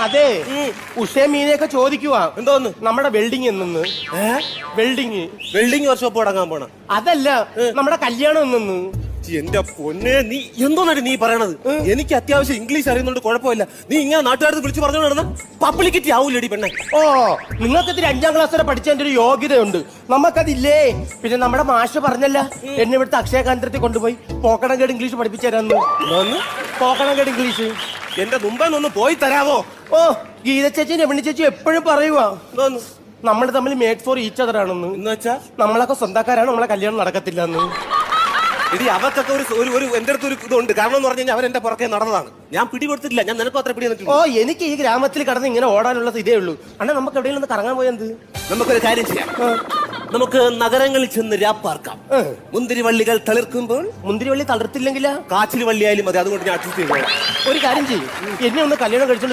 അതെ ഉഷേ മീനെയൊക്കെ ചോദിക്കുവാ എന്തോന്ന് നമ്മുടെ വെൽഡിങ് എന്നു വെൽഡിങ് വെൽഡിംഗ് വർക്ക്ഷോപ്പ് തുടങ്ങാൻ പോണ അതല്ല നമ്മുടെ കല്യാണം എന്നു എന്റെ പൊന്നെ നീ എന്തോന്നാണ് നീ പറയണത് എനിക്ക് അത്യാവശ്യം ഇംഗ്ലീഷ് അറിയുന്നുണ്ട് കുഴപ്പമില്ല നീ ഇങ്ങനെ നാട്ടുകാർക്ക് വിളിച്ചു പറഞ്ഞു നടന്ന പബ്ലിക്കിറ്റി ആവൂലടി പെണ്ണെ ഓ നിങ്ങൾക്ക് ഇതിന് 5ാം ക്ലാസ് വരെ പഠിച്ചതിന്റെ ഒരു യോഗ്യതയുണ്ട് നമുക്കതില്ലേ പിന്നെ നമ്മുടെ മാഷ് പറഞ്ഞല്ല എന്നെ ഇവിടുത്തെ അക്ഷയ കേന്ദ്രത്തിൽ കൊണ്ടുപോയി പോക്കണംകേട് ഇംഗ്ലീഷ് പഠിപ്പിച്ചു തരാന്ന് പോക്കണംകേട് ഇംഗ്ലീഷ് എന്റെ മുമ്പേ ഒന്ന് പോയി തരാവോ ഓ ഗീത ചേച്ചി രമണി ചേച്ചി എപ്പോഴും പറയുവാ നമ്മൾ തമ്മിൽ മേഡ് ഫോർ ഈച്ച് അതർ ആണെന്ന് എന്ന് വെച്ചാ നമ്മളൊക്കെ സ്വന്തക്കാരാണ് നമ്മളെ കല്യാണം നടക്കത്തില്ല എന്ന് ഇടി അവർക്കൊക്കെ ഒരു എന്റെ അടുത്ത് ഒരു ഇതുണ്ട് കാരണം എന്ന് പറഞ്ഞു കഴിഞ്ഞാൽ അവരെന്റെ പുറകെ നടന്നതാണ് ഞാൻ പിടി കൊടുത്തിട്ടില്ല ഞാൻ നിനക്കും അത്ര പിടി ഓ എനിക്ക് ഈ ഗ്രാമത്തിൽ കടന്ന് ഇങ്ങനെ ഓടാനുള്ളത് ഇതേ ഉള്ളൂ അണ്ണാ നമുക്ക് എവിടെയെങ്കിലും ഒന്ന് കറങ്ങാൻ പോയത് നമുക്കൊരു കാര്യം ചെയ്യാം നമുക്ക് നഗരങ്ങളിൽ ചെന്ന് രാപ്പാർക്കാം മുന്തിരിവള്ളികൾ തളിർക്കുമ്പോൾ മുന്തിരിവള്ളി തളർത്തില്ലെങ്കിലാ കാച്ചിൽ വള്ളിയായാലും മതി അതുകൊണ്ട് ഞാൻ അഡ്ജസ്റ്റ് ചെയ്തു ഒരു കാര്യം ചെയ്യും എന്നെ ഒന്ന് കല്യാണം കഴിച്ചോണ്ട്